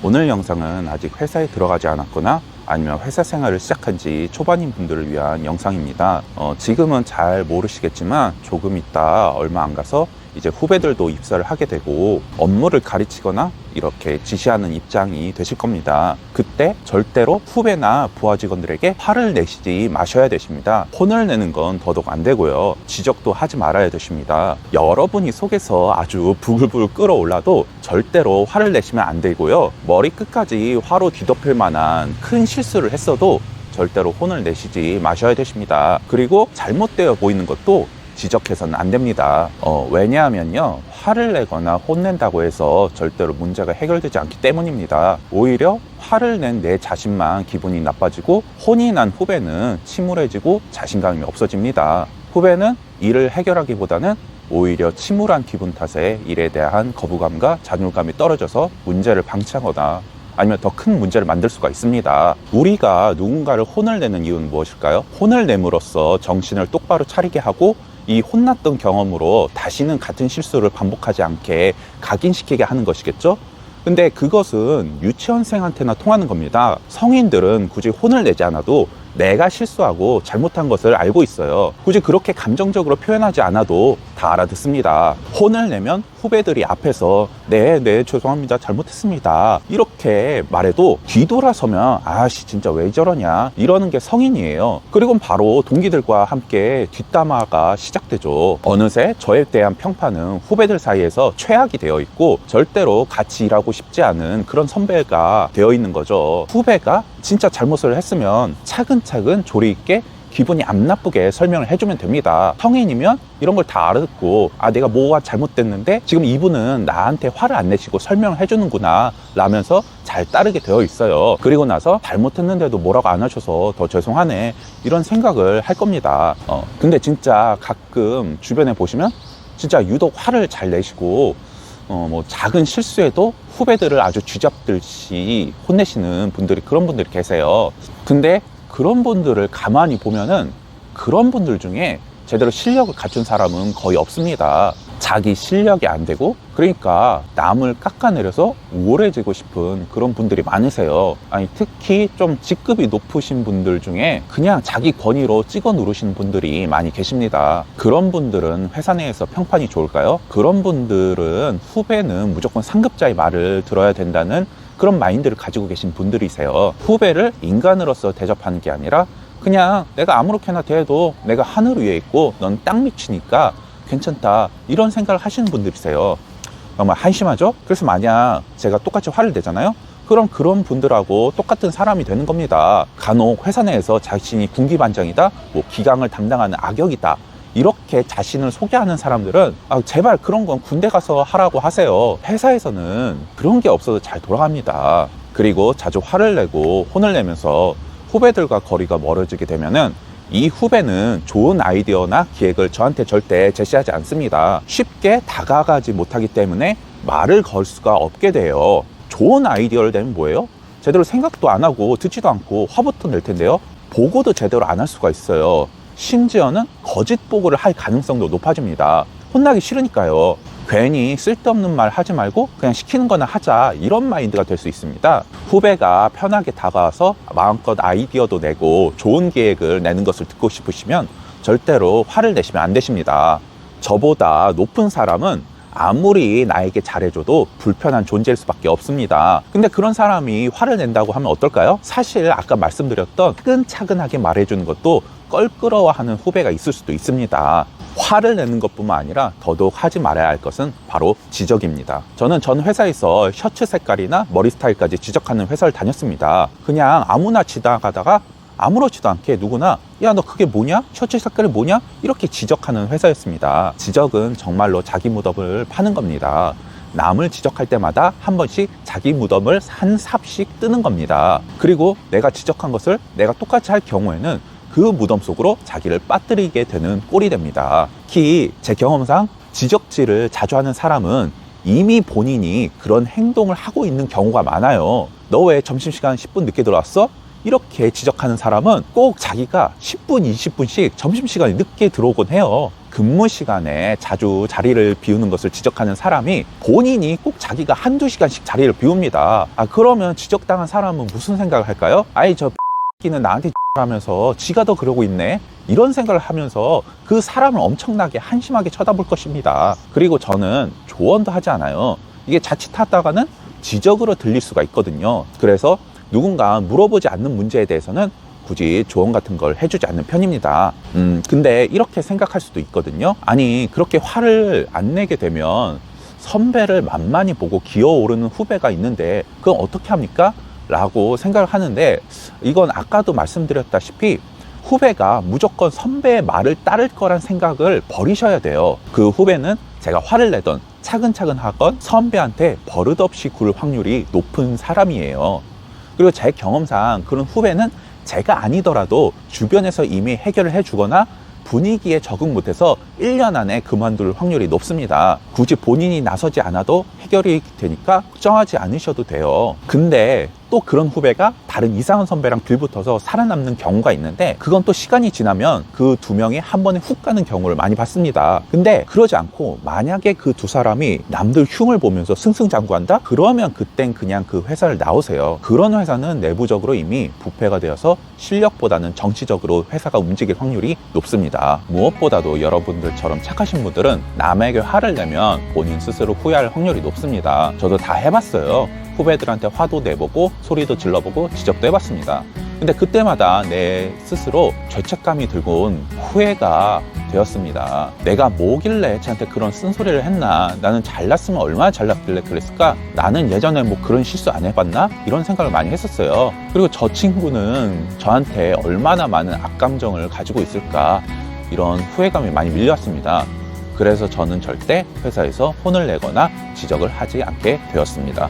오늘 영상은 아직 회사에 들어가지 않았거나 아니면 회사 생활을 시작한 지 초반인 분들을 위한 영상입니다. 지금은 잘 모르시겠지만 조금 있다 얼마 안 가서 이제 후배들도 입사를 하게 되고 업무를 가르치거나 이렇게 지시하는 입장이 되실 겁니다. 그때 절대로 후배나 부하 직원들에게 화를 내시지 마셔야 되십니다. 혼을 내는 건 더더욱 안 되고요. 지적도 하지 말아야 되십니다. 여러분이 속에서 아주 부글부글 끓어올라도 절대로 화를 내시면 안 되고요. 머리 끝까지 화로 뒤덮일 만한 큰 실수를 했어도 절대로 혼을 내시지 마셔야 되십니다. 그리고 잘못되어 보이는 것도 지적해서는 안 됩니다. 왜냐하면요, 화를 내거나 혼낸다고 해서 절대로 문제가 해결되지 않기 때문입니다. 오히려 화를 낸 내 자신만 기분이 나빠지고 혼이 난 후배는 침울해지고 자신감이 없어집니다. 후배는 일을 해결하기보다는 오히려 침울한 기분 탓에 일에 대한 거부감과 자존감이 떨어져서 문제를 방치하거나 아니면 더 큰 문제를 만들 수가 있습니다. 우리가 누군가를 혼을 내는 이유는 무엇일까요? 혼을 내므로써 정신을 똑바로 차리게 하고 이 혼났던 경험으로 다시는 같은 실수를 반복하지 않게 각인시키게 하는 것이겠죠? 근데 그것은 유치원생한테나 통하는 겁니다. 성인들은 굳이 혼을 내지 않아도 내가 실수하고 잘못한 것을 알고 있어요. 굳이 그렇게 감정적으로 표현하지 않아도 다 알아듣습니다. 혼을 내면 후배들이 앞에서 네 죄송합니다, 잘못했습니다 이렇게 말해도 뒤돌아서면 아씨 진짜 왜 저러냐 이러는 게 성인이에요. 그리고 바로 동기들과 함께 뒷담화가 시작되죠. 어느새 저에 대한 평판은 후배들 사이에서 최악이 되어 있고 절대로 같이 일하고 싶지 않은 그런 선배가 되어 있는 거죠. 후배가 진짜 잘못을 했으면 차근차근 조리 있게 기분이 안 나쁘게 설명을 해주면 됩니다. 성인이면 이런 걸 다 알아듣고 내가 뭐가 잘못됐는데 지금 이분은 나한테 화를 안 내시고 설명을 해주는구나 라면서 잘 따르게 되어 있어요. 그리고 나서 잘못했는데도 뭐라고 안 하셔서 더 죄송하네 이런 생각을 할 겁니다. 근데 진짜 가끔 주변에 보시면 진짜 유독 화를 잘 내시고 작은 실수에도 후배들을 아주 쥐잡듯이 혼내시는 분들이 그런 분들이 계세요. 근데 그런 분들을 가만히 보면은 그런 분들 중에 제대로 실력을 갖춘 사람은 거의 없습니다. 자기 실력이 안 되고 그러니까 남을 깎아내려서 우월해지고 싶은 그런 분들이 많으세요. 특히 좀 직급이 높으신 분들 중에 그냥 자기 권위로 찍어 누르시는 분들이 많이 계십니다. 그런 분들은 회사 내에서 평판이 좋을까요? 그런 분들은 후배는 무조건 상급자의 말을 들어야 된다는 그런 마인드를 가지고 계신 분들이세요. 후배를 인간으로서 대접하는 게 아니라 그냥 내가 아무렇게나 대해도 내가 하늘 위에 있고 넌 땅 밑이니까 괜찮다 이런 생각을 하시는 분들이세요. 정말 한심하죠? 그래서 만약 제가 똑같이 화를 내잖아요? 그럼 그런 분들하고 똑같은 사람이 되는 겁니다. 간혹 회사 내에서 자신이 군기반장이다, 기강을 담당하는 악역이다 이렇게 자신을 소개하는 사람들은 제발 그런 건 군대 가서 하라고 하세요. 회사에서는 그런 게 없어도 잘 돌아갑니다. 그리고 자주 화를 내고 혼을 내면서 후배들과 거리가 멀어지게 되면은 이 후배는 좋은 아이디어나 기획을 저한테 절대 제시하지 않습니다. 쉽게 다가가지 못하기 때문에 말을 걸 수가 없게 돼요. 좋은 아이디어를 내면 뭐예요? 제대로 생각도 안 하고 듣지도 않고 화부터 낼 텐데요. 보고도 제대로 안 할 수가 있어요. 심지어는 거짓 보고를 할 가능성도 높아집니다. 혼나기 싫으니까요. 괜히 쓸데없는 말 하지 말고 그냥 시키는 거나 하자 이런 마인드가 될 수 있습니다. 후배가 편하게 다가와서 마음껏 아이디어도 내고 좋은 계획을 내는 것을 듣고 싶으시면 절대로 화를 내시면 안 되십니다. 저보다 높은 사람은 아무리 나에게 잘해줘도 불편한 존재일 수밖에 없습니다. 근데 그런 사람이 화를 낸다고 하면 어떨까요? 사실 아까 말씀드렸던 차근차근하게 말해주는 것도 껄끄러워하는 후배가 있을 수도 있습니다. 화를 내는 것뿐만 아니라 더더욱 하지 말아야 할 것은 바로 지적입니다. 저는 전 회사에서 셔츠 색깔이나 머리 스타일까지 지적하는 회사를 다녔습니다. 그냥 아무나 지나가다가 아무렇지도 않게 누구나 야 너 그게 뭐냐? 셔츠 색깔이 뭐냐? 이렇게 지적하는 회사였습니다. 지적은 정말로 자기 무덤을 파는 겁니다. 남을 지적할 때마다 한 번씩 자기 무덤을 한 삽씩 뜨는 겁니다. 그리고 내가 지적한 것을 내가 똑같이 할 경우에는 그 무덤 속으로 자기를 빠뜨리게 되는 꼴이 됩니다. 특히 제 경험상 지적질을 자주 하는 사람은 이미 본인이 그런 행동을 하고 있는 경우가 많아요. 너 왜 점심시간 10분 늦게 들어왔어? 이렇게 지적하는 사람은 꼭 자기가 10분, 20분씩 점심시간이 늦게 들어오곤 해요. 근무 시간에 자주 자리를 비우는 것을 지적하는 사람이 본인이 꼭 자기가 한두 시간씩 자리를 비웁니다. 그러면 지적당한 사람은 무슨 생각을 할까요? 아이, 저 X끼는 나한테 하면서 지가 더 그러고 있네, 이런 생각을 하면서 그 사람을 엄청나게 한심하게 쳐다볼 것입니다. 그리고 저는 조언도 하지 않아요. 이게 자칫하다가는 지적으로 들릴 수가 있거든요. 그래서 누군가 물어보지 않는 문제에 대해서는 굳이 조언 같은 걸 해주지 않는 편입니다. 근데 이렇게 생각할 수도 있거든요. 아니, 그렇게 화를 안 내게 되면 선배를 만만히 보고 기어오르는 후배가 있는데 그건 어떻게 합니까? 라고 생각을 하는데, 이건 아까도 말씀드렸다시피 후배가 무조건 선배의 말을 따를 거란 생각을 버리셔야 돼요. 그 후배는 제가 화를 내던 차근차근 하건 선배한테 버릇없이 굴 확률이 높은 사람이에요. 그리고 제 경험상 그런 후배는 제가 아니더라도 주변에서 이미 해결을 해주거나 분위기에 적응 못해서 1년 안에 그만둘 확률이 높습니다. 굳이 본인이 나서지 않아도 해결이 되니까 걱정하지 않으셔도 돼요. 근데 또 그런 후배가 다른 이상한 선배랑 빌붙어서 살아남는 경우가 있는데, 그건 또 시간이 지나면 그 두 명이 한 번에 훅 가는 경우를 많이 봤습니다. 근데 그러지 않고 만약에 그 두 사람이 남들 흉을 보면서 승승장구한다? 그러면 그땐 그냥 그 회사를 나오세요. 그런 회사는 내부적으로 이미 부패가 되어서 실력보다는 정치적으로 회사가 움직일 확률이 높습니다. 무엇보다도 여러분들처럼 착하신 분들은 남에게 화를 내면 본인 스스로 후회할 확률이 높습니다. 저도 다 해봤어요. 후배들한테 화도 내보고 소리도 질러보고 지적도 해봤습니다. 근데 그때마다 내 스스로 죄책감이 들고 후회가 되었습니다. 내가 뭐길래 쟤한테 그런 쓴소리를 했나? 나는 잘났으면 얼마나 잘났길래 그랬을까? 나는 예전에 뭐 그런 실수 안 해봤나? 이런 생각을 많이 했었어요. 그리고 저 친구는 저한테 얼마나 많은 악감정을 가지고 있을까? 이런 후회감이 많이 밀려왔습니다. 그래서 저는 절대 회사에서 혼을 내거나 지적을 하지 않게 되었습니다.